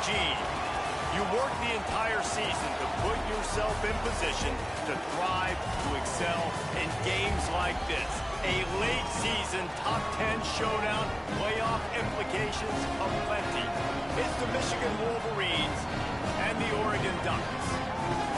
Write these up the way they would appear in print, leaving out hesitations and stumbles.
Eugene. You work the entire season to put yourself in position to thrive, to excel in games like this. A late season top 10 showdown, playoff implications aplenty. It's the Michigan Wolverines and the Oregon Ducks.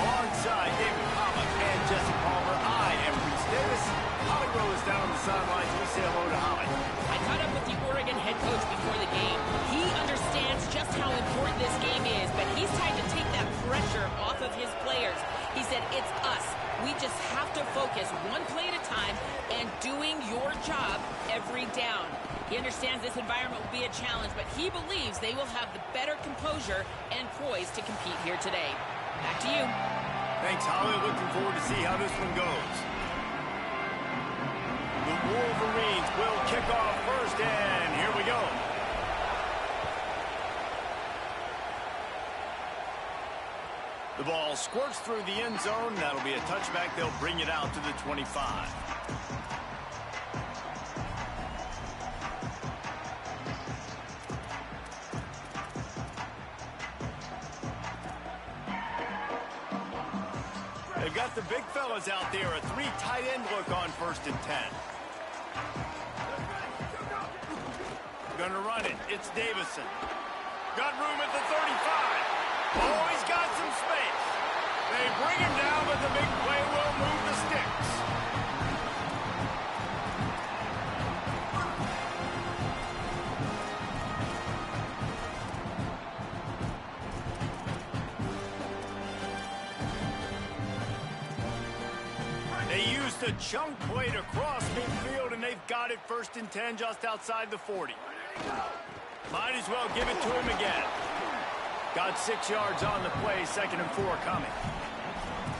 Alongside David Pollock and Jesse Palmer, I am Reese Davis. Holly Rowe is down on the sidelines. We say hello to Holly. I caught up with the Oregon head coach before the game. He understands just how important this game is, but he's trying to take that pressure off of his players. He said, it's us. We just have to focus one play at a time and doing your job every down. He understands this environment will be a challenge, but he believes they will have the better composure and poise to compete here today. Back to you. Thanks, Holly. Looking forward to see how this one goes. The Wolverines will kick off first, and here we go. The ball squirts through the end zone. That'll be a touchback. They'll bring it out to the 25. They've got the big fellas out there. A 3 tight end look on 1st and 10. Gonna run it. It's Davison. Got room at the 35. Oh, he's got some space. They bring him down, but the big play will move the sticks. They used a chunk play to cross midfield, and they've got it 1st and 10 just outside the 40. Might as well give it to him again. Got 6 yards on the play, 2nd and 4 coming.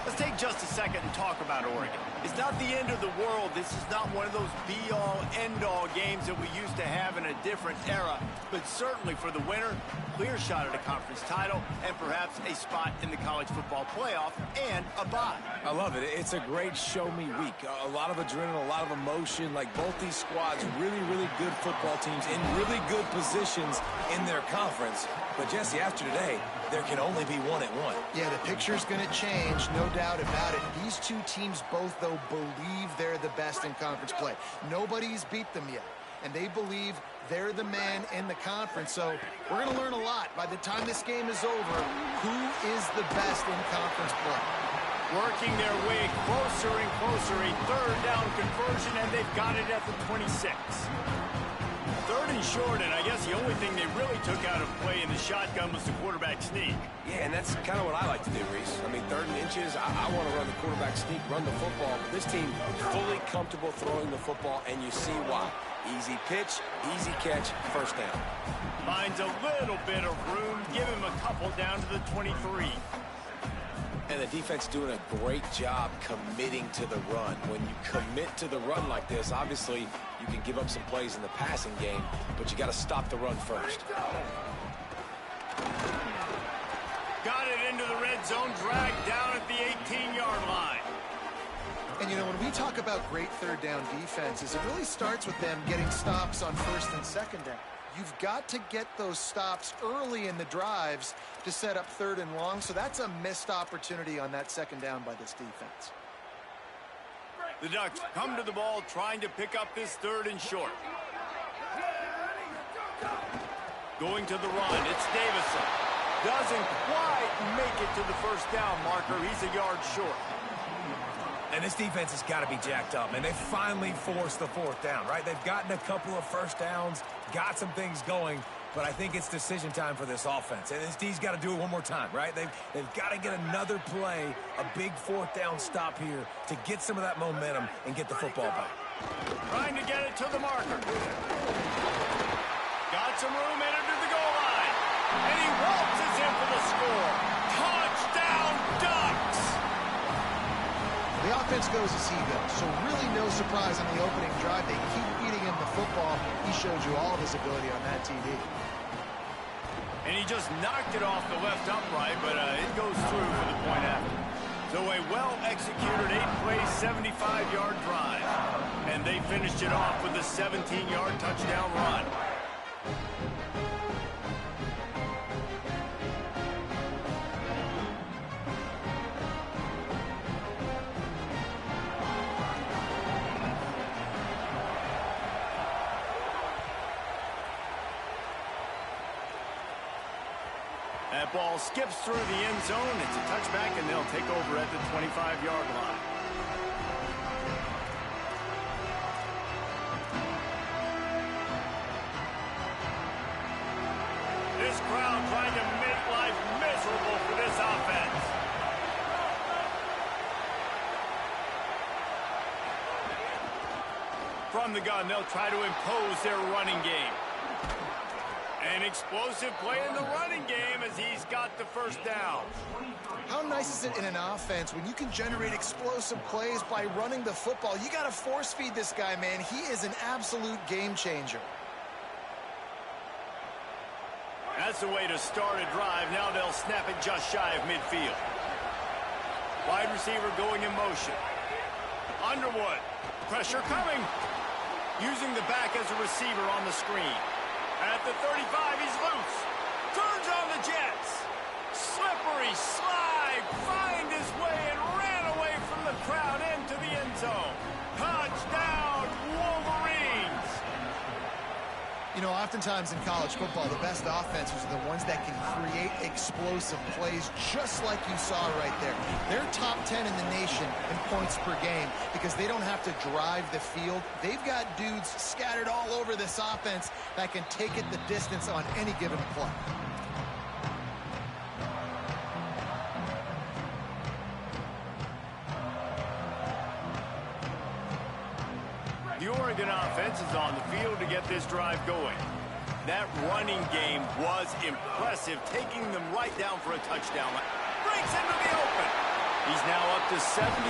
Let's take just a second and talk about Oregon. It's not the end of the world. This is not one of those be-all, end-all games that we used to have in a different era. But certainly for the winner, clear shot at a conference title and perhaps a spot in the college football playoff and a bye. I love it. It's a great show-me week. A lot of adrenaline, a lot of emotion. Like both these squads, really, really good football teams in really good positions in their conference. But, Jesse, after today, there can only be one at one. Yeah, the picture's going to change, no doubt about it. These two teams both, though, believe they're the best in conference play. Nobody's beat them yet, and they believe they're the man in the conference. So we're going to learn a lot. By the time this game is over, who is the best in conference play? Working their way closer and closer, a 3rd down conversion, and they've got it at the 26. 3rd and short, and I guess the only thing they really took out of play in the shotgun was the quarterback sneak. Yeah, and that's kind of what I like to do, Reese. I mean, 3rd and inches, I want to run the quarterback sneak, run the football. But this team fully comfortable throwing the football, and you see why. Easy pitch, easy catch, 1st down. Finds a little bit of room, give him a couple down to the 23. And the defense doing a great job committing to the run. When you commit to the run like this, obviously you can give up some plays in the passing game, but you got to stop the run first. Got it into the red zone, dragged down at the 18-yard line. And, you know, when we talk about great 3rd down defenses, it really starts with them getting stops on 1st and 2nd down. You've got to get those stops early in the drives to set up 3rd and long, so that's a missed opportunity on that 2nd down by this defense. The Ducks come to the ball trying to pick up this 3rd and short. Going to the run, it's Davison. Doesn't quite make it to the 1st down marker. He's a yard short. And this defense has got to be jacked up, and they finally forced the 4th down, right? They've gotten a couple of 1st downs, got some things going, but I think it's decision time for this offense. And this D's got to do it one more time, right? They've got to get another play, a big 4th down stop here to get some of that momentum and get the football back. Trying to get it to the marker. Got some room in under the goal line. And he waltzes in for the score. Touchdown, Ducks! The offense goes as he goes, so really no surprise on the opening drive. They keep feeding him the football. He showed you all of his ability on that TV. And he just knocked it off the left upright, but it goes through for the point after. So a well-executed 8-play, 75-yard drive. And they finished it off with a 17-yard touchdown run. That ball skips through the end zone. It's a touchback, and they'll take over at the 25-yard line. This crowd trying to make life miserable for this offense. From the gun, they'll try to impose their running game. An explosive play in the running game as he's got the first down. How nice is it in an offense when you can generate explosive plays by running the football? You got to force feed this guy, man. He is an absolute game changer. That's the way to start a drive. Now they'll snap it just shy of midfield. Wide receiver going in motion. Underwood. Pressure coming. Using the back as a receiver on the screen. At the 35, he's loose. Turns on the Jets. Slippery slide. Find his way and ran away from the crowd into the end zone. Touchdown, Wolverines. You know, oftentimes in college football, the best offenses are the ones that can create explosive plays, just like you saw right there. They're top 10 in the nation in points per game because they don't have to drive the field. They've got dudes scattered all over this offense that can take it the distance on any given play. The Oregon offense is on the field to get this drive going. That running game was impressive, taking them right down for a touchdown. Breaks into the open. He's now up to 71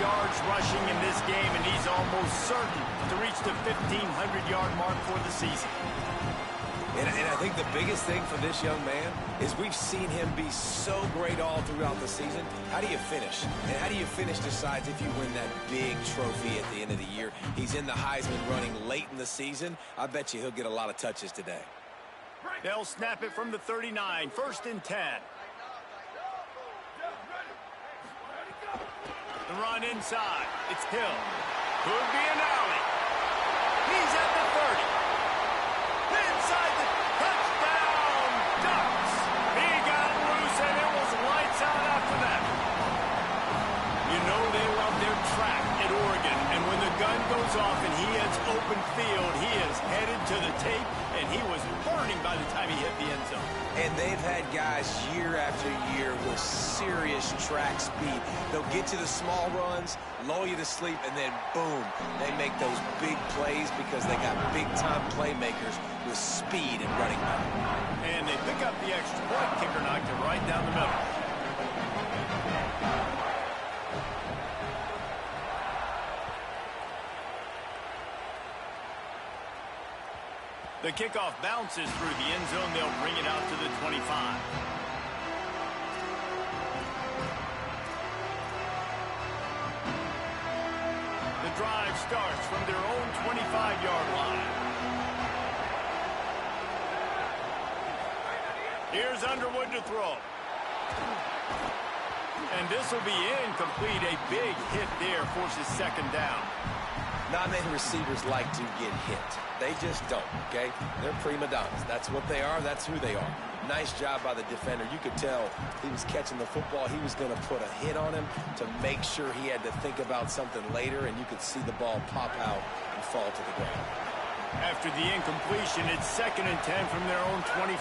yards rushing in this game, and he's almost certain to reach the 1,500-yard mark for the season. And I think the biggest thing for this young man is we've seen him be so great all throughout the season. How do you finish? And how do you finish decides if you win that big trophy at the end of the year. He's in the Heisman running late in the season. I bet you he'll get a lot of touches today. They'll snap it from the 39, 1st and 10. The run inside. It's Hill. Could be an alley. He's at the 30. Inside the touchdown, Ducks. He got loose, and it was lights out after that. You know they love their track at Oregon, and when the gun goes off and he hits open field, he is headed to the tape, and he was burning by the time he hit the end zone. And they've had guys year after year with serious track speed. They'll get you the small runs, lull you to sleep, and then boom, they make those big plays because they got big-time playmakers with speed and running back. And they pick up the extra point. Kicker knocked it right down the middle. The kickoff bounces through the end zone. They'll bring it out to the 25. The drive starts from their own 25-yard line. Here's Underwood to throw. And this will be incomplete. A big hit there forces second down. Not many receivers like to get hit. They just don't, okay? They're prima donnas. That's what they are. That's who they are. Nice job by the defender. You could tell he was catching the football. He was going to put a hit on him to make sure he had to think about something later, and you could see the ball pop out and fall to the ground. After the incompletion, it's 2nd and 10 from their own 25.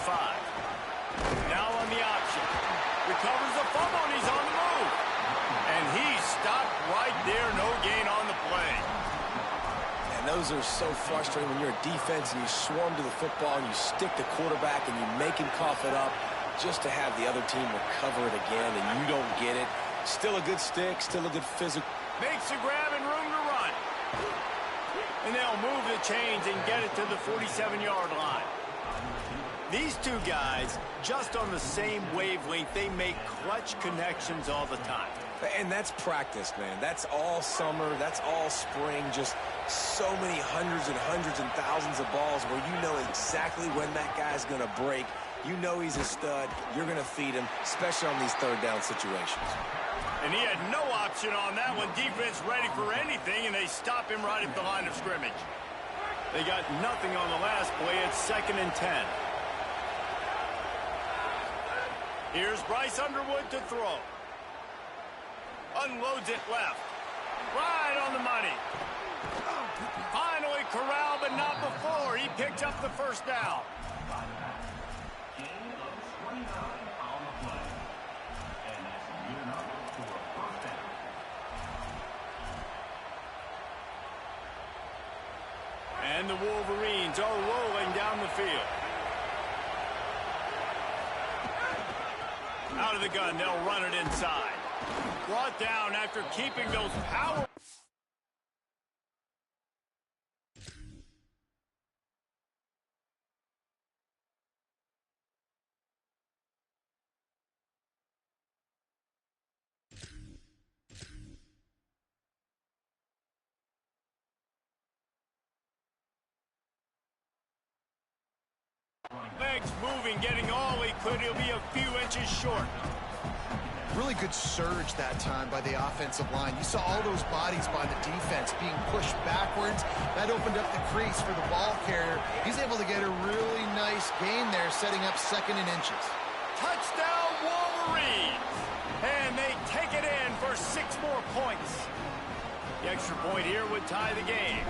Now on the option. Recovers the fumble, and he's on the move. And he's stopped right there. No gain on the play. Those are so frustrating when you're a defense and you swarm to the football and you stick the quarterback and you make him cough it up just to have the other team recover it again and you don't get it. Still a good stick, still a good physical. Makes a grab and room to run. And they'll move the chains and get it to the 47-yard line. These two guys, just on the same wavelength, they make clutch connections all the time. And that's practice, man. That's all summer. That's all spring. Just so many hundreds and thousands of balls where you know exactly when that guy's going to break. You know he's a stud. You're going to feed him, especially on these third down situations. And he had no option on that one. Defense ready for anything, and they stop him right at the line of scrimmage. They got nothing on the last play. It's 2nd and 10. Here's Bryce Underwood to throw. Unloads it left. Right on the money. Finally corralled, but not before. He picked up the first down. And the Wolverines are rolling down the field. Out of the gun, they'll run it inside. Brought down after keeping those power. Legs moving, getting all he could. He'll be a few inches short. Really good surge that time by the offensive line. You saw all those bodies by the defense being pushed backwards. That opened up the crease for the ball carrier. He's able to get a really nice gain there, setting up 2nd and inches. Touchdown, Wolverines! And they take it in for 6 more points. The extra point here would tie the game.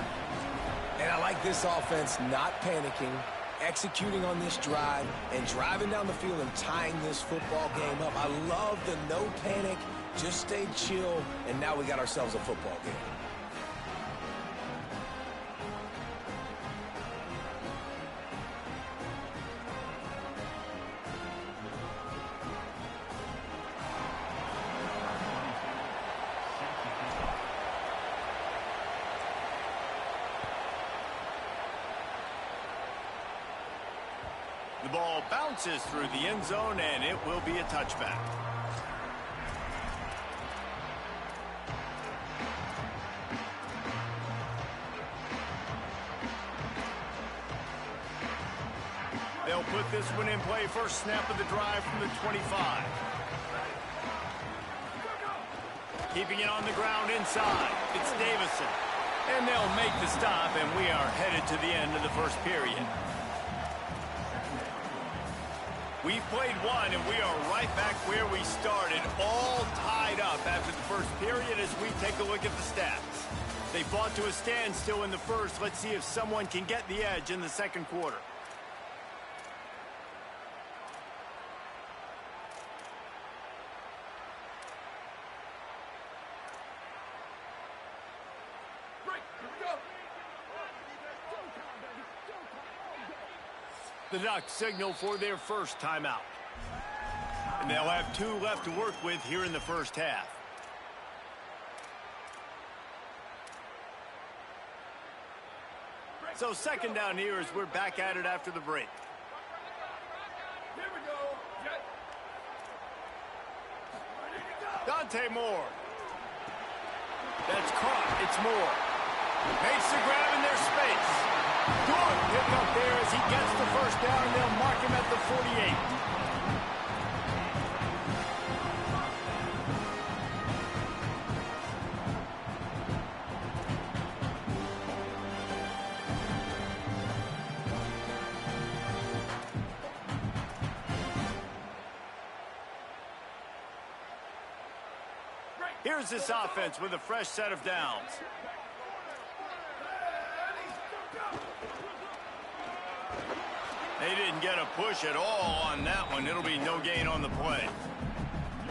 And I like this offense not panicking, executing on this drive, and driving down the field and tying this football game up. I love the no panic, just stay chill, and now we got ourselves a football game. The ball bounces through the end zone, and it will be a touchback. They'll put this one in play. First snap of the drive from the 25. Keeping it on the ground inside. It's Davison. And they'll make the stop, and we are headed to the end of the first period. We've played one, and we are right back where we started, all tied up after the first period as we take a look at the stats. They fought to a standstill in the first. Let's see if someone can get the edge in the second quarter. The Ducks signal for their first timeout. And they'll have 2 left to work with here in the first half. So second down here as we're back at it after the break. Here we go. Dante Moore. That's caught. It's Moore. Makes the grab in their space. Good pick up there as he gets the first down. They'll mark him at the 48. Here's this offense with a fresh set of downs. They didn't get a push at all on that one. It'll be no gain on the play.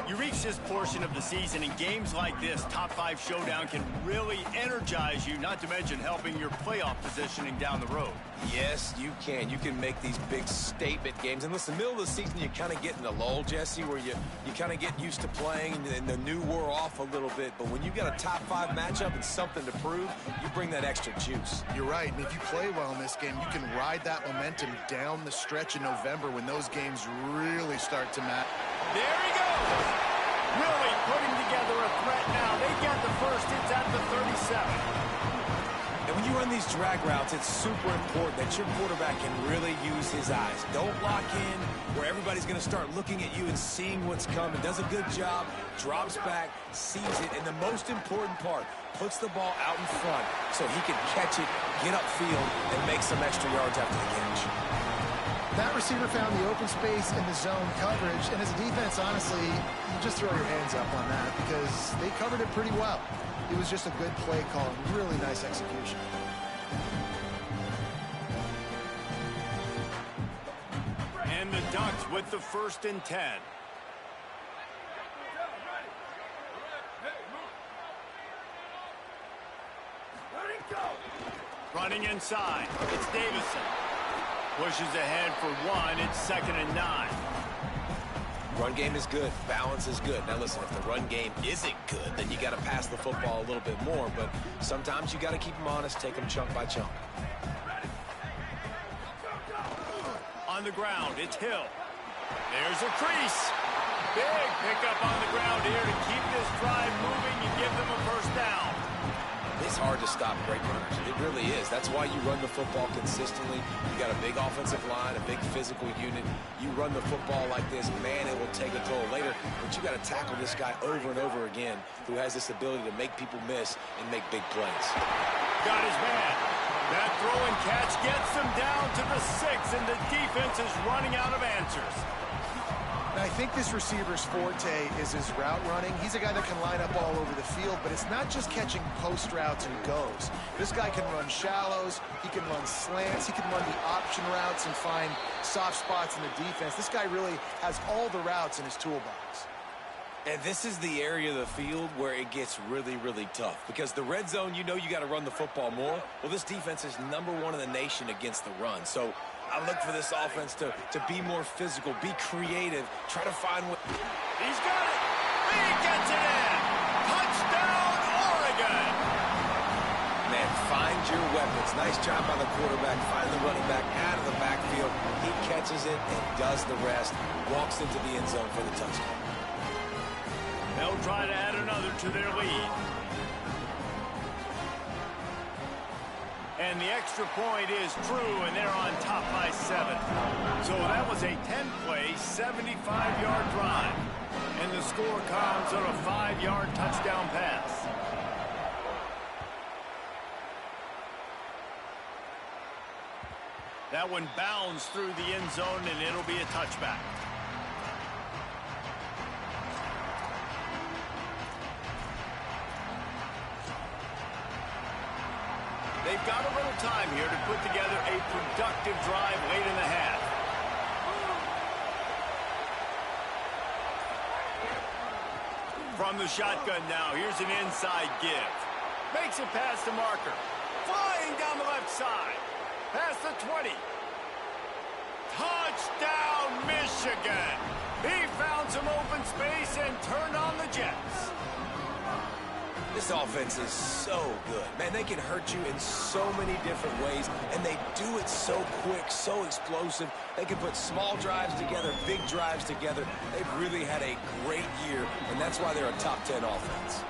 You reach this portion of the season, and games like this, top 5 showdown, can really energize you, not to mention helping your playoff positioning down the road. Yes, you can. You can make these big statement games. And listen, middle of the season, you kind of get in a lull, Jesse, where you kind of get used to playing and the new wore off a little bit. But when you've got a top 5 matchup and something to prove, you bring that extra juice. You're right. And if you play well in this game, you can ride that momentum down the stretch in November when those games really start to matter. There he goes. Really putting together a threat now. They get the first. It's at the 37. And when you run these drag routes, it's super important that your quarterback can really use his eyes. Don't lock in where everybody's going to start looking at you and seeing what's coming. Does a good job, drops back, sees it, and the most important part, puts the ball out in front so he can catch it, get upfield, and make some extra yards after the catch. That receiver found the open space in the zone coverage, and as a defense, honestly, you just throw your hands up on that because they covered it pretty well. It was just a good play call and really nice execution. And the Ducks with the 1st and 10. Running inside, it's Davison. Pushes ahead for 1, it's 2nd and 9. Run game is good. Balance is good. Now, listen, if the run game isn't good, then you got to pass the football a little bit more. But sometimes you got to keep them honest, take them chunk by chunk. On the ground, it's Hill. There's a crease. Big pickup on the ground here to keep this drive moving and give them a 1st down. It's hard to stop great runners. It really is. That's why you run the football consistently. You got a big offensive line, a big physical unit. You run the football like this, man, it will take a toll later. But you got to tackle this guy over and over again who has this ability to make people miss and make big plays. Got his man. That throw and catch gets them down to the 6, and the defense is running out of answers. And I think this receiver's forte is his route running. He's a guy that can line up all over the field, but it's not just catching post routes and goes. This guy can run shallows, he can run slants, he can run the option routes and find soft spots in the defense. This guy really has all the routes in his toolbox. And this is the area of the field where it gets really, really tough. Because the red zone, you know you got to run the football more. Well, this defense is #1 in the nation against the run. So I look for this offense to be more physical, be creative, try to find what... He's got it. He gets it in. Touchdown, Oregon. Man, find your weapons. Nice job by the quarterback. Find the running back out of the backfield. He catches it and does the rest. Walks into the end zone for the touchdown. They'll try to add another to their lead. And the extra point is true, and they're on top by 7. So that was a 10-play, 75-yard drive. And the score comes on a 5-yard touchdown pass. That one bounds through the end zone, and it'll be a touchback. They've got a little time here to put together a productive drive late in the half. From the shotgun now, here's an inside give. Makes it past the marker. Flying down the left side. Past the 20. Touchdown, Michigan. He found some open space and turned on the Jets. This offense is so good. Man, they can hurt you in so many different ways, and they do it so quick, so explosive. They can put small drives together, big drives together. They've really had a great year, and that's why they're a top 10 offense.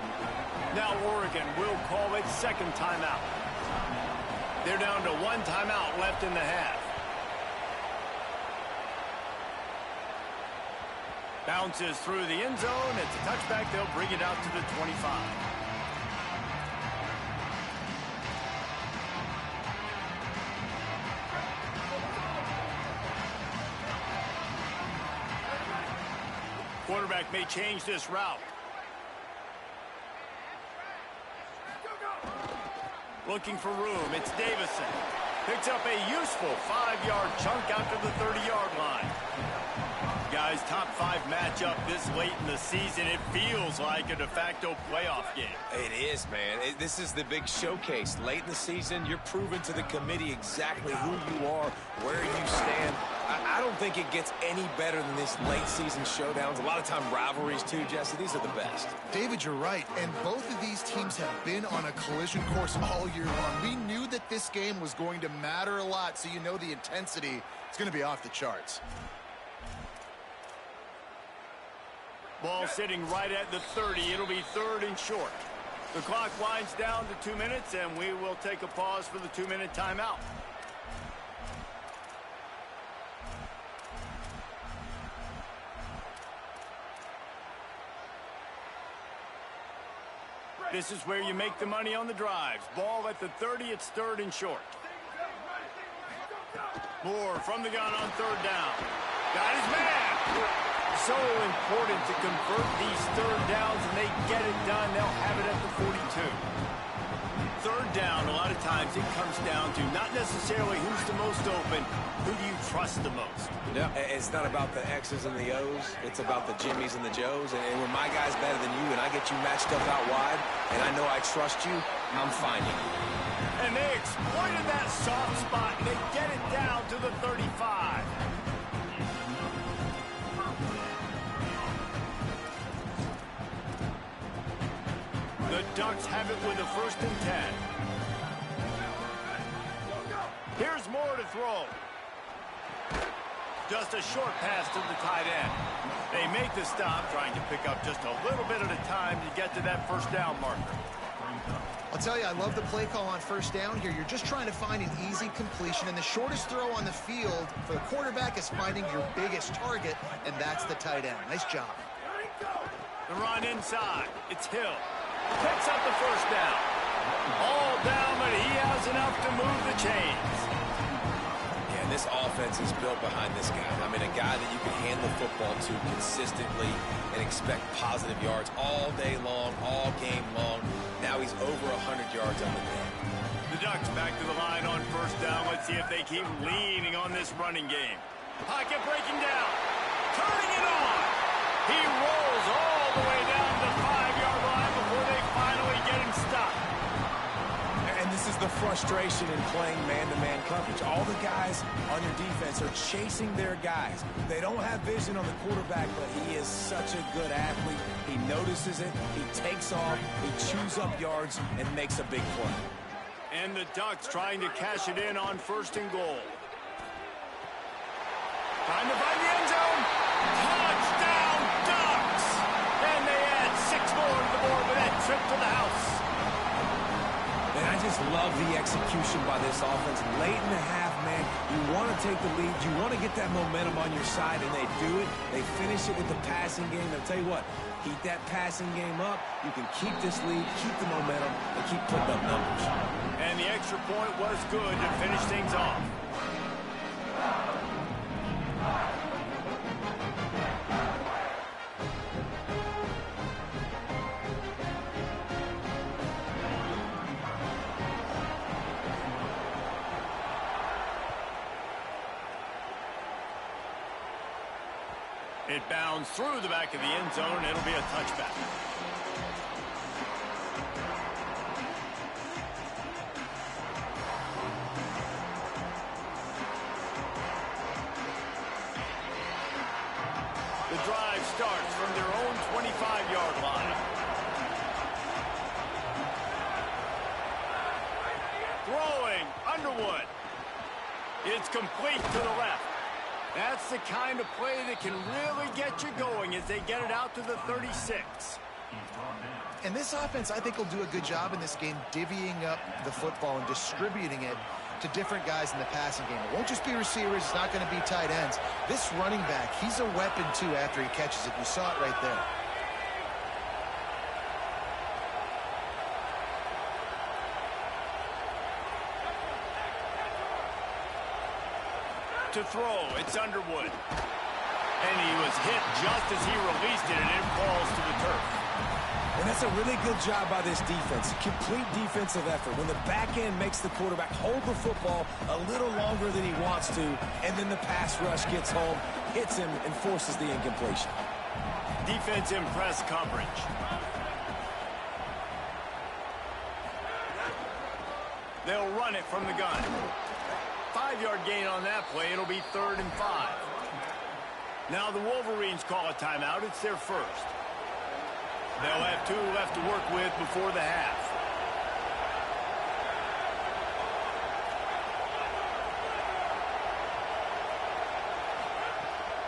Now Oregon will call its 2nd timeout. They're down to 1 timeout left in the half. Bounces through the end zone. It's a touchback. They'll bring it out to the 25. Quarterback may change this route. Looking for room. It's Davison. Picks up a useful 5-yard chunk out to the 30-yard line. Guys, top 5 matchup this late in the season. It feels like a de facto playoff game. It is, man. This is the big showcase. Late in the season, you're proving to the committee exactly who you are, where you stand. I don't think it gets any better than this late season showdowns. A lot of time rivalries, too, Jesse. These are the best. David, you're right. And both of these teams have been on a collision course all year long. We knew that this game was going to matter a lot, so you know the intensity is going to be off the charts. Ball sitting right at the 30. It'll be 3rd and short. The clock winds down to 2 minutes, and we will take a pause for the 2-minute timeout. This is where you make the money on the drives. Ball at the 30. It's 3rd and short. Moore from the gun on third down. Got his man. So important to convert these third downs, and they get it done. They'll have it at the 42. Third down, a lot of times it comes down to not necessarily who's the most open, who do you trust the most? Yeah, it's not about the X's and the O's. It's about the Jimmies and the Joes. And when my guy's better than you and I get you matched up out wide, and I know I trust you, I'm finding you. And they exploited that soft spot, and they get it down to the 35. The Ducks have it with a 1st and 10. Here's Moore to throw. Just a short pass to the tight end. They make the stop, trying to pick up just a little bit at a time to get to that 1st down marker. I'll tell you, I love the play call on 1st down here. You're just trying to find an easy completion, and the shortest throw on the field for the quarterback is finding your biggest target, and that's the tight end. Nice job. The run inside. It's Hill. Picks up the 1st down. All down, but he has enough to move the chains. Yeah, and this offense is built behind this guy. I mean, a guy that you can hand the football to consistently and expect positive yards all day long, all game long. Now he's over 100 yards on the day. The Ducks back to the line on 1st down. Let's see if they keep leaning on this running game. Pocket breaking down. Turning it on. He rolls all the way down to the 5-yard line before they finally get him stopped. And this is the frustration in playing man-to-man coverage. All the guys on your defense are chasing their guys. They don't have vision on the quarterback, but he is such a good athlete. He notices it, he takes off, he chews up yards, and makes a big play. And the Ducks trying to cash it in on 1st and goal. Trying to find the end zone. Touchdown, Ducks! And they add 6 more to the board with that trip to the house. And I just love the execution by this offense. Late in the half, man, you want to take the lead. You want to get that momentum on your side, and they do it. They finish it with the passing game. I'll tell you what, keep that passing game up. You can keep this lead, keep the momentum, and keep putting up numbers. And the extra point was good to finish things off. It bounds through the back of the end zone. It'll be a touchback. The drive starts from their own 25-yard line. Throwing, Underwood. It's complete to the left. That's the kind of play that can really get you going as they get it out to the 36. And this offense, I think, will do a good job in this game divvying up the football and distributing it to different guys in the passing game. It won't just be receivers. It's not going to be tight ends. This running back, he's a weapon, too, after he catches it. You saw it right there. To throw, it's Underwood. And he was hit just as he released it, and it falls to the turf. And that's a really good job by this defense. Complete defensive effort. When the back end makes the quarterback hold the football a little longer than he wants to, and then the pass rush gets home, hits him, and forces the incompletion. Defense in press coverage. They'll run it from the gun. 5-yard gain on that play. It'll be 3rd and 5. Now the Wolverines call a timeout. It's their first. They'll have 2 left to work with before the half.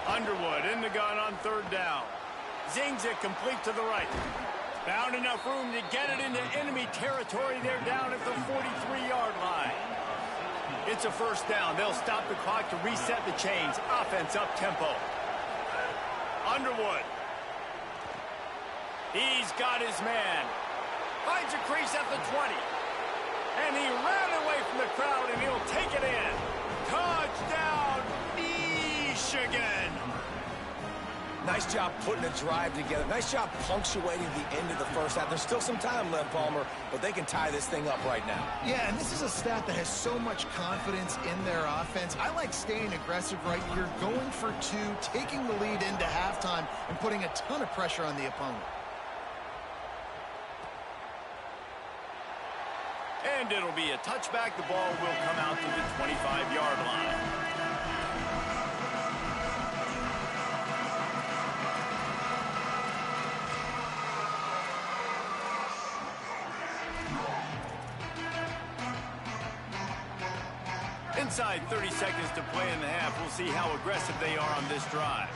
Underwood in the gun on 3rd down. Zings it complete to the right. Found enough room to get it into enemy territory. They're down at the 43-yard line. It's a 1st down. They'll stop the clock to reset the chains. Offense up tempo. Underwood. He's got his man. Finds a crease at the 20. And he ran away from the crowd, and he'll take it in. Touchdown! Nice job putting a drive together. Nice job punctuating the end of the first half. There's still some time left, Palmer, but they can tie this thing up right now. Yeah, and this is a stat that has so much confidence in their offense. I like staying aggressive right here, going for two, taking the lead into halftime, and putting a ton of pressure on the opponent. And it'll be a touchback. The ball will come out to the 25-yard line. Inside 30 seconds to play in the half. We'll see how aggressive they are on this drive.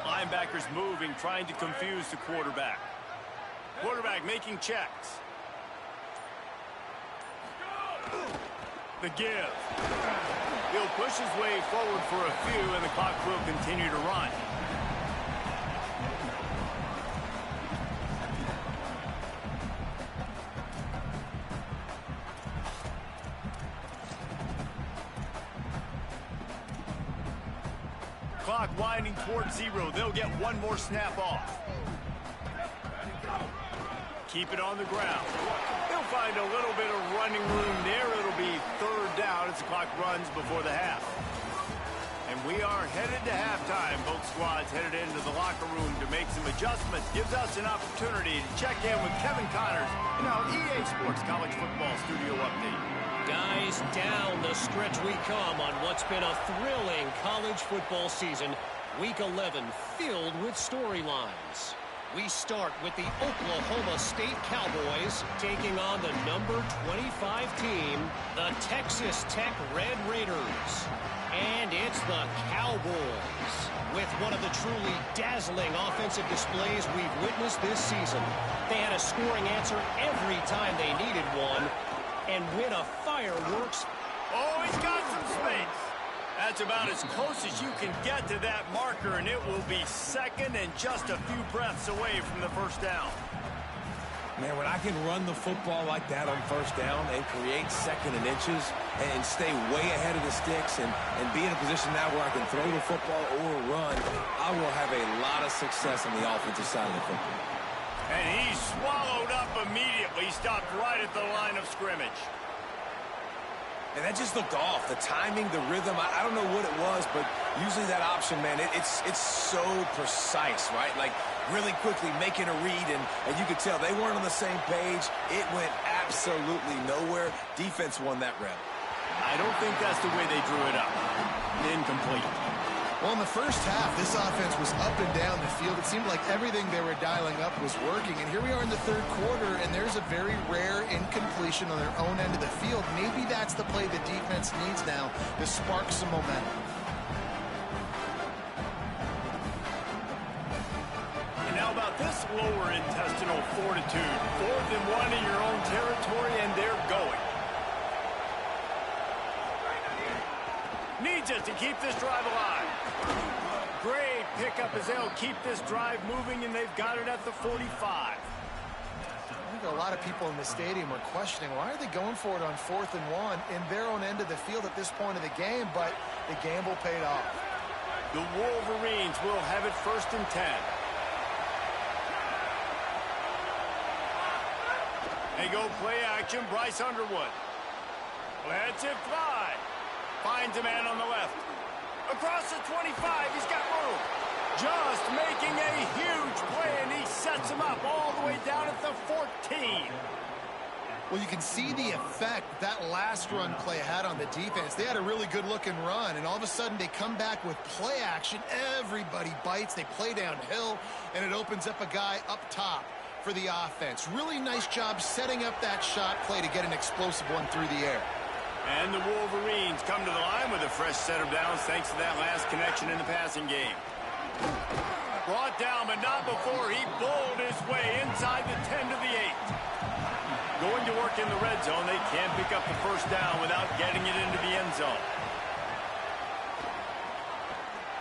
Linebackers moving, trying to confuse the quarterback. Quarterback making checks. The give. He'll push his way forward for a few, and the clock will continue to run. Clock winding towards 0. They'll get one more snap off. Keep it on the ground. They'll find a little bit of running room there. It'll be third down as the clock runs before the half. And we are headed to halftime. Both squads headed into the locker room to make some adjustments. Gives us an opportunity to check in with Kevin Connors in our EA Sports College Football Studio Update. Guys, down the stretch we come on what's been a thrilling college football season. Week 11 filled with storylines. We start with the Oklahoma State Cowboys taking on the number 25 team, the Texas Tech Red Raiders. And it's the Cowboys with one of the truly dazzling offensive displays we've witnessed this season. They had a scoring answer every time they needed one and win a fireworks. Oh, he's got some space. That's about as close as you can get to that marker, and it will be second and just a few breaths away from the first down. Man, when I can run the football like that on first down and create second and inches and stay way ahead of the sticks and be in a position now where I can throw the football or run, I will have a lot of success on the offensive side of the football. And he swallowed up immediately, stopped right at the line of scrimmage. And that just looked off. The timing, the rhythm, I don't know what it was, but usually that option, man, it's so precise, right? Like really quickly making a read, and you could tell they weren't on the same page. It went absolutely nowhere. Defense won that rep. I don't think that's the way they drew it up. Incomplete. Well, in the first half, this offense was up and down the field. It seemed like everything they were dialing up was working. And here we are in the third quarter, and there's a very rare incompletion on their own end of the field. Maybe that's the play the defense needs now to spark some momentum. And now about this lower intestinal fortitude. 4th and 1 in your own territory, and they're going. Needs it to keep this drive alive. Great pickup as they'll keep this drive moving, and they've got it at the 45. I think a lot of people in the stadium are questioning, why are they going for it on 4th and 1 in their own end of the field at this point of the game? But the gamble paid off. The Wolverines will have it 1st and 10. They go play action. Bryce Underwood lets it fly. Finds a man on the left. Across the 25, he's got room. Just making a huge play, and he sets him up all the way down at the 14. Well, you can see the effect that last run play had on the defense. They had a really good-looking run, and all of a sudden they come back with play action. Everybody bites. They play downhill, and it opens up a guy up top for the offense. Really nice job setting up that shot play to get an explosive one through the air. And the Wolverines come to the line with a fresh set of downs thanks to that last connection in the passing game. Brought down, but not before he bowled his way inside the 10 to the 8. Going to work in the red zone. They can't pick up the first down without getting it into the end zone.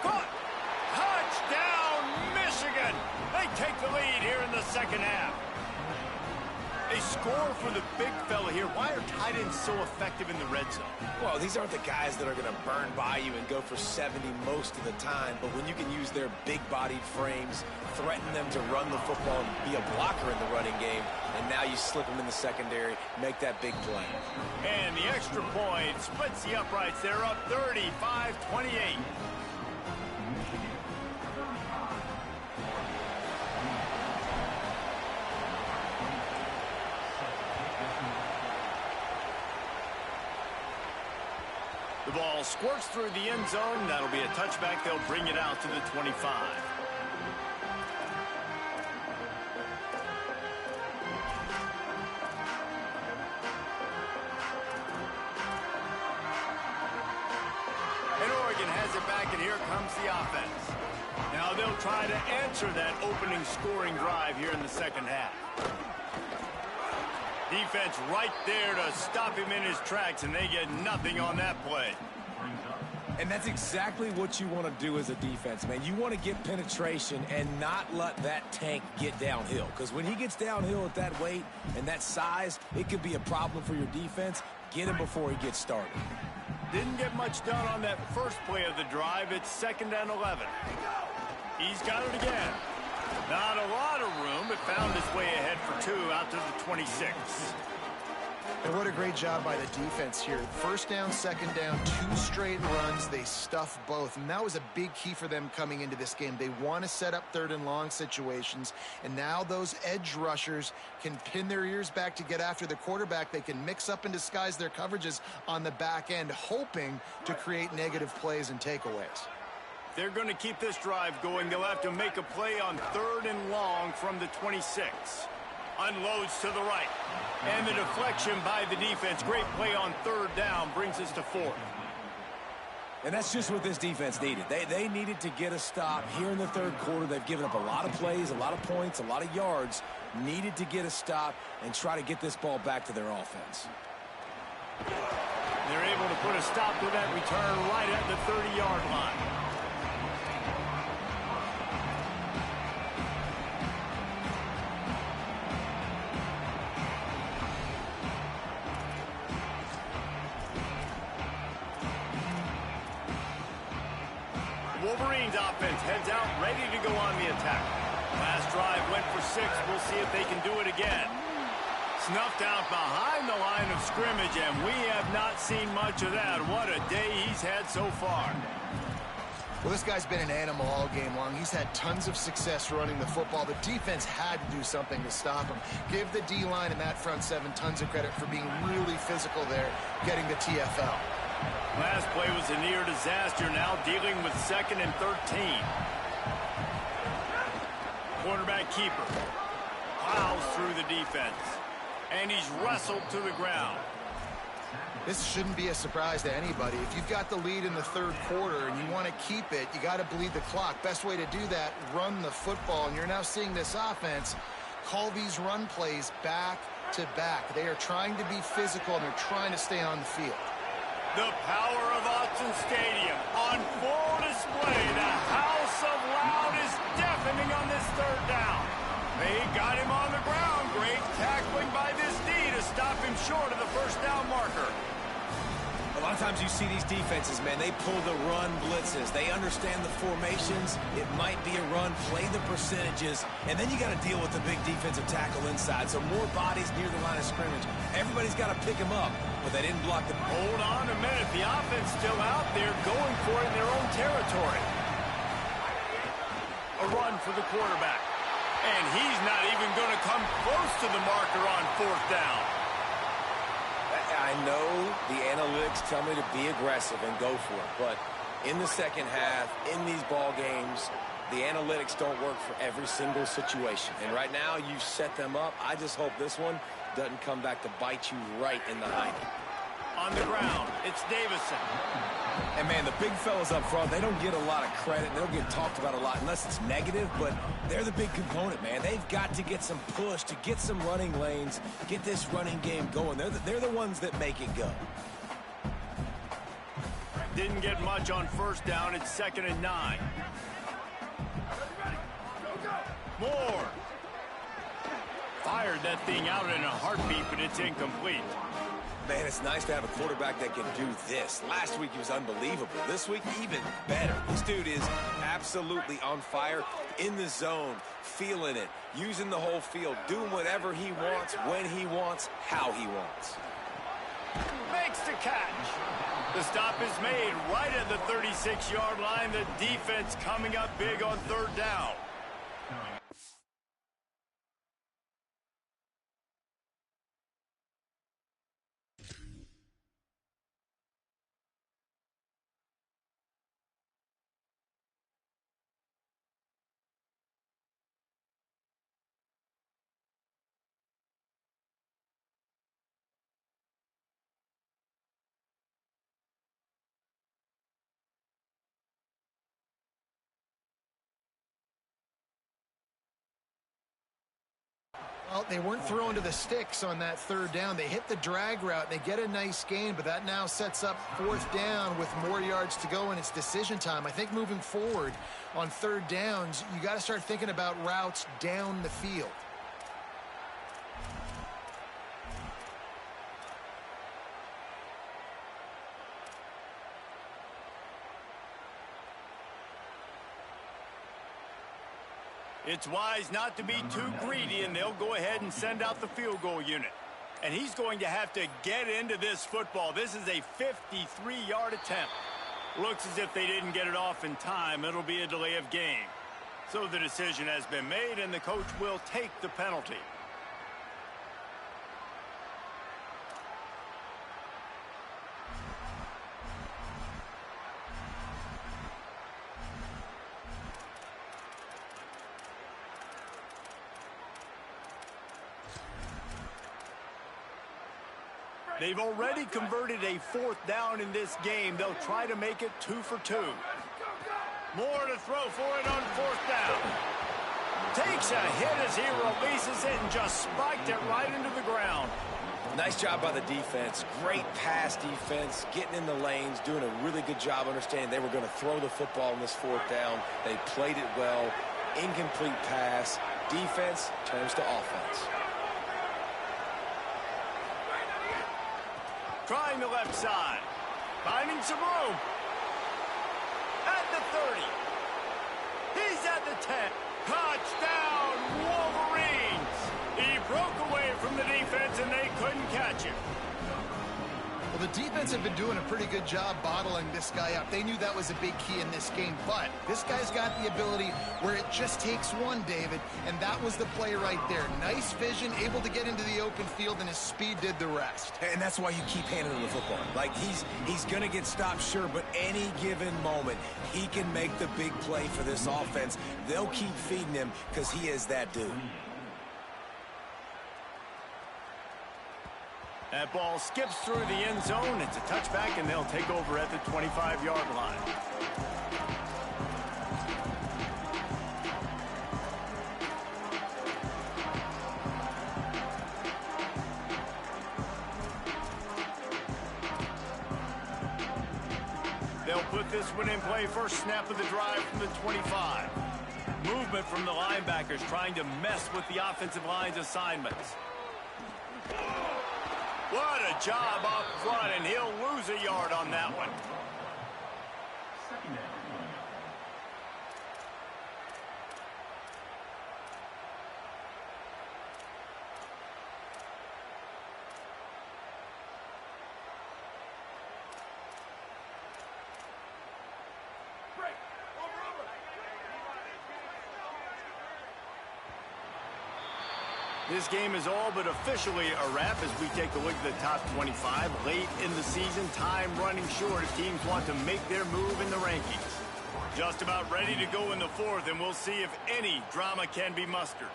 Caught! Touchdown, Michigan! They take the lead here in the second half. They score for the big fella here. Why are tight ends so effective in the red zone? Well, these aren't the guys that are going to burn by you and go for 70 most of the time, but when you can use their big-bodied frames, threaten them to run the football and be a blocker in the running game, and now you slip them in the secondary, make that big play. And the extra point splits the uprights. They're up 35-28. The ball squirts through the end zone. That'll be a touchback. They'll bring it out to the 25. And Oregon has it back, and here comes the offense. Now they'll try to answer that opening scoring drive here in the second half. Defense right there to stop him in his tracks, and they get nothing on that play. And that's exactly what you want to do as a defense, man. You want to get penetration and not let that tank get downhill. Because when he gets downhill at that weight and that size, it could be a problem for your defense. Get him before he gets started. Didn't get much done on that first play of the drive. It's 2nd and 11. He's got it again. Not a lot of room, but found his way ahead for 2 out to the 26. And what a great job by the defense here. 1st down, 2nd down, 2 straight runs. They stuffed both, and that was a big key for them coming into this game. They want to set up 3rd and long situations, and now those edge rushers can pin their ears back to get after the quarterback. They can mix up and disguise their coverages on the back end, hoping to create negative plays and takeaways. They're going to keep this drive going. They'll have to make a play on 3rd and long from the 26. Unloads to the right. And the deflection by the defense. Great play on 3rd down brings us to 4th. And that's just what this defense needed. They needed to get a stop here in the 3rd quarter. They've given up a lot of plays, a lot of points, a lot of yards. Needed to get a stop and try to get this ball back to their offense. They're able to put a stop to that return right at the 30-yard line. Wolverines offense heads out, ready to go on the attack. Last drive went for 6. We'll see if they can do it again. Snuffed out behind the line of scrimmage, and we have not seen much of that. What a day he's had so far. Well, this guy's been an animal all game long. He's had tons of success running the football. The defense had to do something to stop him. Give the D-line and that front 7 tons of credit for being really physical there, getting the TFL. Last play was a near disaster. Now dealing with 2nd and 13. Quarterback keeper plows through the defense, and he's wrestled to the ground. This shouldn't be a surprise to anybody. If you've got the lead in the 3rd quarter and you want to keep it, you got to bleed the clock. Best way to do that, run the football. And you're now seeing this offense call these run plays back to back. They are trying to be physical, and they're trying to stay on the field. The power of Autzen Stadium on full display. The house of loud is deafening on this 3rd down. They got him on the ground. Great tackling by this D to stop him short of the 1st down marker. A lot of times you see these defenses, man, they pull the run blitzes. They understand the formations. It might be a run, play the percentages, and then you got to deal with the big defensive tackle inside. So more bodies near the line of scrimmage. Everybody's got to pick him up, but they didn't block the... Hold on a minute. The offense still out there going for it in their own territory. A run for the quarterback. And he's not even going to come close to the marker on 4th down. I know the analytics tell me to be aggressive and go for it, but in the second half, in these ball games, the analytics don't work for every single situation. And right now, you've set them up. I just hope this one doesn't come back to bite you right in the hiney. On the ground, it's Davison. And, man, the big fellas up front, they don't get a lot of credit. They don't get talked about a lot unless it's negative, but they're the big component, man. They've got to get some push, to get some running lanes, get this running game going. They're the ones that make it go. Didn't get much on 1st down. It's 2nd and 9. Moore fired that thing out in a heartbeat, but it's incomplete. Man, it's nice to have a quarterback that can do this. Last week, he was unbelievable. This week, even better. This dude is absolutely on fire, in the zone, feeling it, using the whole field, doing whatever he wants, when he wants, how he wants. Makes the catch. The stop is made right at the 36-yard line. The defense coming up big on third down. Well, they weren't throwing to the sticks on that third down. They hit the drag route. They get a nice gain, but that now sets up fourth down with more yards to go, and it's decision time. I think moving forward on third downs, you got to start thinking about routes down the field. It's wise not to be too greedy, and they'll go ahead and send out the field goal unit. And he's going to have to get into this football. This is a 53-yard attempt. Looks as if they didn't get it off in time. It'll be a delay of game. So the decision has been made, and the coach will take the penalty. They've already converted a fourth down in this game. They'll try to make it 2 for 2. More to throw for it on fourth down. Takes a hit as he releases it and just spiked it right into the ground. Nice job by the defense. Great pass defense, getting in the lanes, doing a really good job understanding they were going to throw the football in this fourth down. They played it well. Incomplete pass. Defense turns to offense. Trying the left side. Finding some room. At the 30. He's at the 10. Touchdown, Wolverines! He broke away from the defense, and they couldn't catch him. Well, the defense have been doing a pretty good job bottling this guy up. They knew that was a big key in this game, but this guy's got the ability where it just takes one, David, and that was the play right there. Nice vision, able to get into the open field, and his speed did the rest. And that's why you keep handing him the football. Like, he's going to get stopped, sure, but any given moment, he can make the big play for this offense. They'll keep feeding him because he is that dude. That ball skips through the end zone. It's a touchback, and they'll take over at the 25-yard line. They'll put this one in play. First snap of the drive from the 25. Movement from the linebackers trying to mess with the offensive line's assignments. What a job up front, and he'll lose a yard on that one. This game is all but officially a wrap as we take a look at the top 25. Late in the season, time running short if teams want to make their move in the rankings. Just about ready to go in the fourth, and we'll see if any drama can be mustered.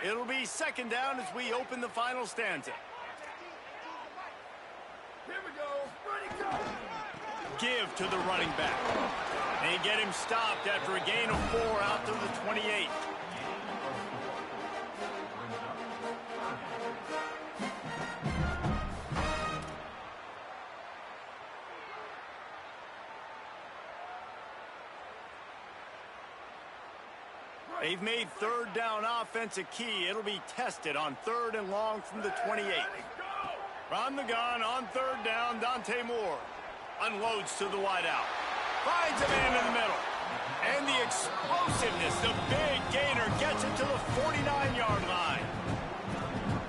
It'll be second down as we open the final stanza. Here we go. Ready, go. Give to the running back. They get him stopped after a gain of 4 out to the 28. They've made third down offense a key. It'll be tested on 3rd and long from the 28. From the gun on 3rd down, Dante Moore unloads to the wideout. Finds a man in the middle. And the explosiveness, the big gainer, gets it to the 49-yard line.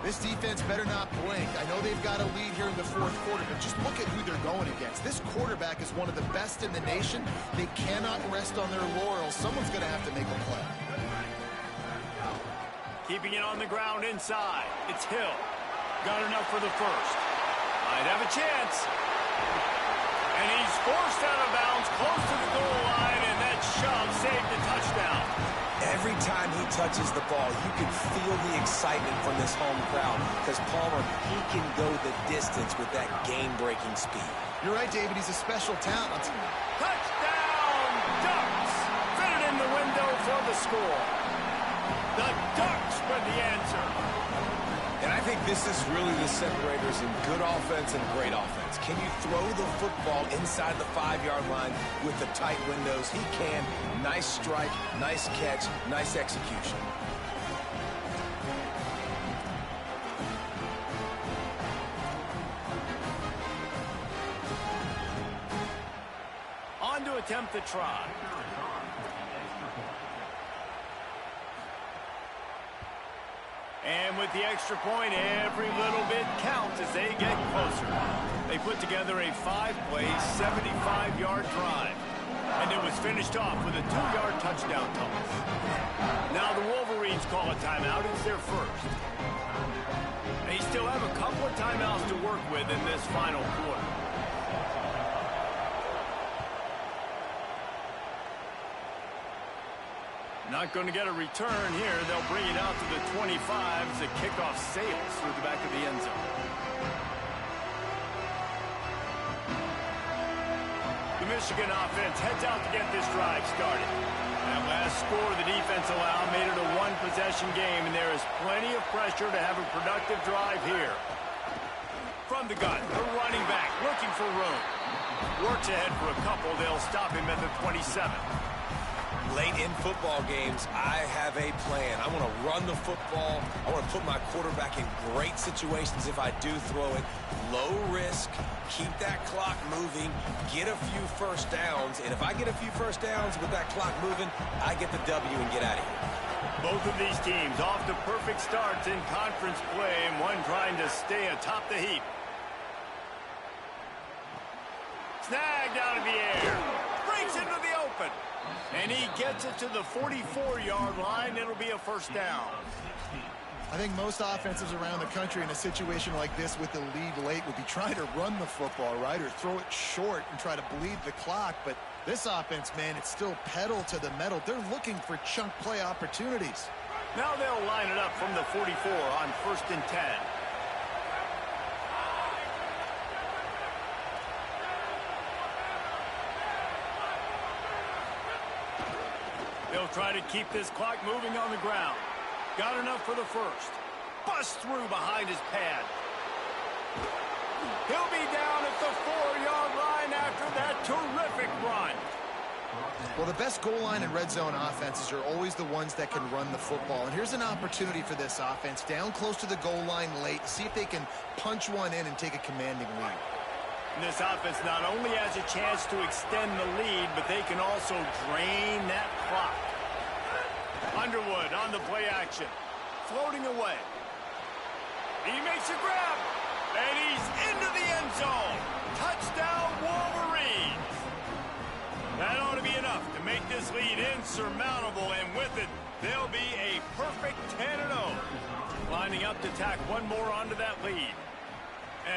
This defense better not blink. I know they've got a lead here in the 4th quarter, but just look at who they're going against. This quarterback is one of the best in the nation. They cannot rest on their laurels. Someone's going to have to make a play. Keeping it on the ground inside. It's Hill. Got enough for the first. Might have a chance. And he's forced out of bounds close to the goal line, and that shove saved the touchdown. Every time he touches the ball, you can feel the excitement from this home crowd because Palmer, he can go the distance with that game-breaking speed. You're right, David. He's a special talent. Touchdown, Ducks! Fit it in the window for the score. The Ducks with the answer. And I think this is really the separators in good offense and great offense. Can you throw the football inside the 5-yard line with the tight windows? He can. Nice strike, nice catch, nice execution. On to attempt the try. And with the extra point, every little bit counts as they get closer. They put together a 5-play, 75-yard drive. And it was finished off with a 2-yard touchdown toss. Now the Wolverines call a timeout. It's their first. They still have a couple of timeouts to work with in this final quarter. Not going to get a return here. They'll bring it out to the 25 as the kickoff sails through the back of the end zone. The Michigan offense heads out to get this drive started. That last score the defense allowed made it a one-possession game, and there is plenty of pressure to have a productive drive here. From the gun, the running back looking for room. Works ahead for a couple. They'll stop him at the 27. Late in football games, I have a plan. I want to run the football. I want to put my quarterback in great situations if I do throw it. Low risk, keep that clock moving, get a few first downs. And if I get a few first downs with that clock moving, I get the W and get out of here. Both of these teams off to perfect starts in conference play, and one trying to stay atop the heap. Snagged out of the air. Breaks into the open. And he gets it to the 44-yard line. It'll be a first down. I think most offenses around the country in a situation like this with the lead late would be trying to run the football, right, or throw it short and try to bleed the clock. But this offense, man, it's still pedal to the metal. They're looking for chunk play opportunities. Now they'll line it up from the 44 on 1st and 10. They'll try to keep this clock moving on the ground. Got enough for the first. Bust through behind his pad. He'll be down at the 4-yard line after that terrific run. Well, the best goal line and red zone offenses are always the ones that can run the football. And here's an opportunity for this offense down close to the goal line late. See if they can punch one in and take a commanding lead. And this offense not only has a chance to extend the lead, but they can also drain that clock. Underwood on the play action. Floating away. He makes a grab. And he's into the end zone. Touchdown, Wolverines. That ought to be enough to make this lead insurmountable. And with it, they'll be a perfect 10-0. Lining up to tack one more onto that lead.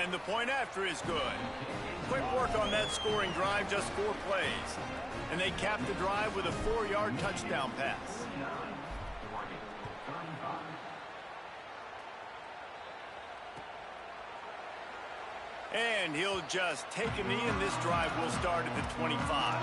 And the point after is good. Quick work on that scoring drive, just 4 plays. And they cap the drive with a 4-yard touchdown pass. And he'll just take a knee, and this drive will start at the 25.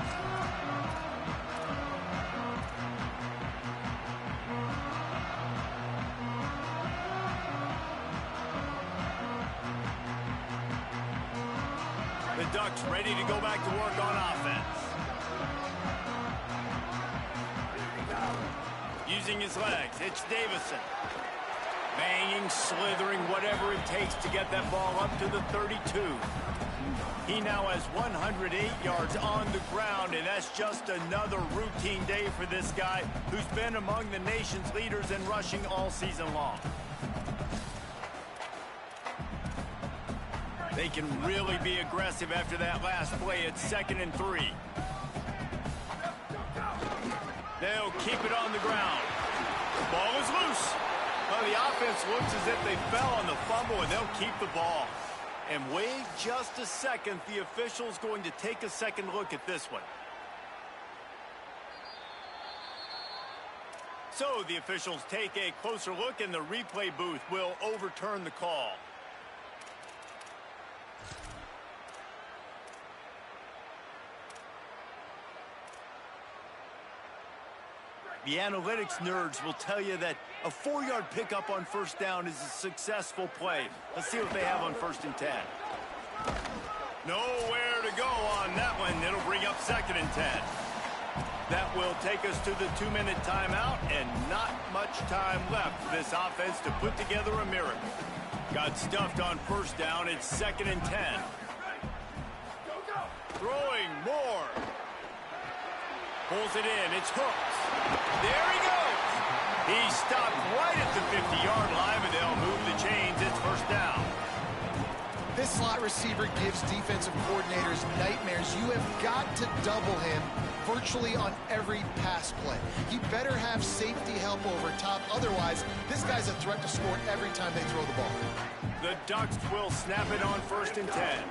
The Ducks ready to go back to work on offense. using his legs. It's Davison. Banging, slithering, whatever it takes to get that ball up to the 32. He now has 108 yards on the ground, and that's just another routine day for this guy who's been among the nation's leaders in rushing all season long. They can really be aggressive after that last play. It's 2nd and 3. They'll keep it on the ground. The ball is loose. Well, the offense looks as if they fell on the fumble, and they'll keep the ball. And wait just a second. The official's going to take a second look at this one. So the officials take a closer look, and the replay booth will overturn the call. The analytics nerds will tell you that a 4-yard pickup on first down is a successful play. Let's see what they have on 1st and 10. Nowhere to go on that one. It'll bring up 2nd and 10. That will take us to the 2-minute timeout, and not much time left for this offense to put together a miracle. Got stuffed on first down. It's 2nd and 10. Throwing more. Pulls it in. It's hooked. There he goes. He stopped right at the 50-yard line, but they'll move the chains. It's 1st down. This slot receiver gives defensive coordinators nightmares. You have got to double him virtually on every pass play. He better have safety help over top. Otherwise, this guy's a threat to score every time they throw the ball. The Ducks will snap it on 1st and 10.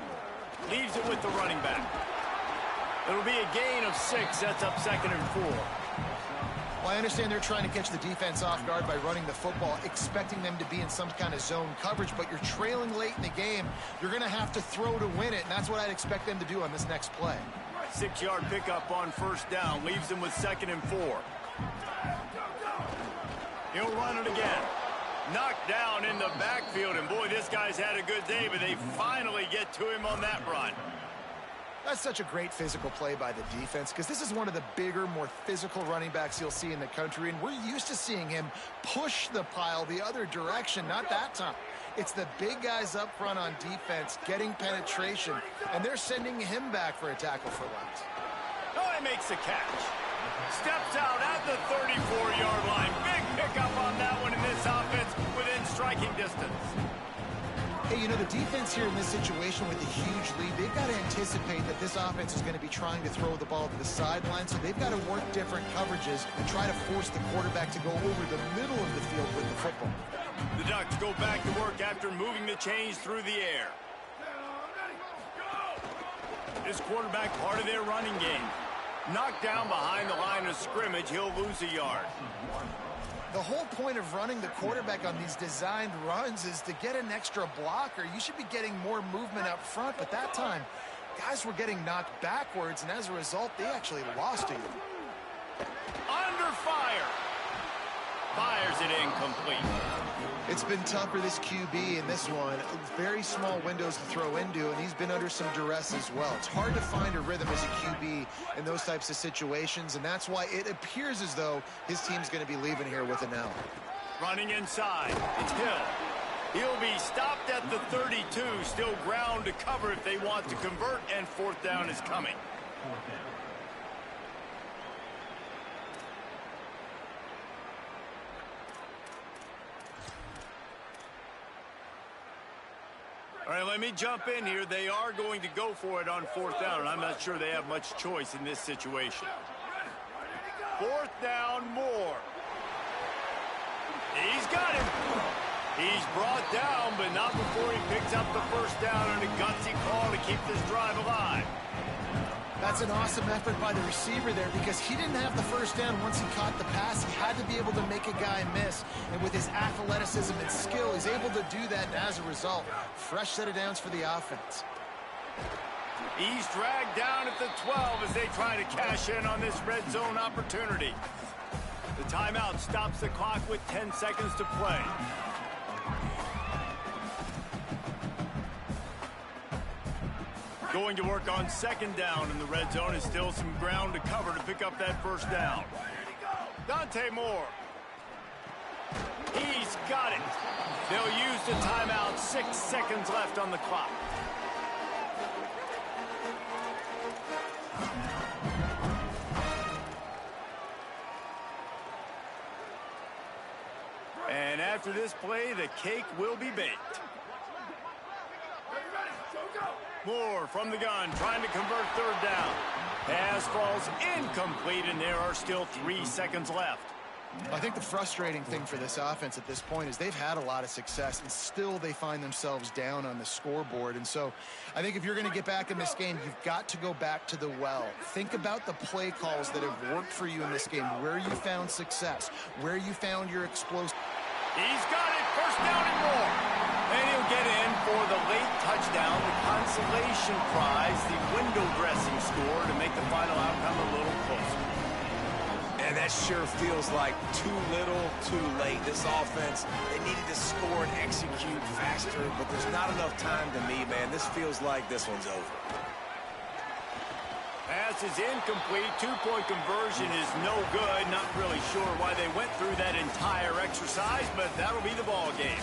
Leaves it with the running back. It'll be a gain of 6. That's up 2nd and 4. Well, I understand they're trying to catch the defense off guard by running the football, expecting them to be in some kind of zone coverage, but you're trailing late in the game. You're going to have to throw to win it, and that's what I'd expect them to do on this next play. 6-yard pickup on 1st down. Leaves them with 2nd and 4. He'll run it again. Knocked down in the backfield, and boy, this guy's had a good day, but they finally get to him on that run. That's such a great physical play by the defense, because this is one of the bigger, more physical running backs you'll see in the country, and we're used to seeing him push the pile the other direction. Not that time. It's the big guys up front on defense getting penetration, and they're sending him back for a tackle for loss. Oh, he makes the catch. Steps out at the 34-yard line. Big pickup on that one in this offense within striking distance. Hey, you know, the defense here in this situation with a huge lead, they've got to anticipate that this offense is going to be trying to throw the ball to the sideline, so they've got to work different coverages and try to force the quarterback to go over the middle of the field with the football. The Ducks go back to work after moving the chains through the air. This quarterback, part of their running game. Knocked down behind the line of scrimmage, he'll lose a yard. The whole point of running the quarterback on these designed runs is to get an extra blocker. You should be getting more movement up front, but that time, guys were getting knocked backwards, and as a result, they actually lost it. Under fire. Fires it incomplete. It's been tough for this QB in this one. Very small windows to throw into, and he's been under some duress as well. It's hard to find a rhythm as a QB in those types of situations, and that's why it appears as though his team's going to be leaving here with an L. Running inside. It's Hill. He'll be stopped at the 32. Still ground to cover if they want to convert, and 4th down is coming. All right, let me jump in here. They are going to go for it on 4th down, and I'm not sure they have much choice in this situation. 4th down, more. He's got him. He's brought down, but not before he picks up the 1st down on a gutsy call to keep this drive alive. That's an awesome effort by the receiver there, because he didn't have the 1st down once he caught the pass. He had to be able to make a guy miss. And with his athleticism and skill, he's able to do that. And as a result, fresh set of downs for the offense. He's dragged down at the 12 as they try to cash in on this red zone opportunity. The timeout stops the clock with 10 seconds to play. Going to work on 2nd down in the red zone. Is still some ground to cover to pick up that 1st down. Dante Moore He's got it. They'll use the timeout. 6 seconds left on the clock. And after this play, the cake will be baked. Moore from the gun, trying to convert third down. Pass falls incomplete, and there are still 3 seconds left. I think the frustrating thing for this offense at this point is they've had a lot of success, and still they find themselves down on the scoreboard. And so I think if you're going to get back in this game, you've got to go back to the well. Think about the play calls that have worked for you in this game, where you found success, where you found your explosive. He's got it. First down and more. And he'll get in for the late touchdown, the consolation prize, the window dressing score to make the final outcome a little closer. And that sure feels like too little, too late. This offense, they needed to score and execute faster, but there's not enough time to me, man. This feels like this one's over. Pass is incomplete. 2-point conversion is no good. Not really sure why they went through that entire exercise, but that'll be the ball game.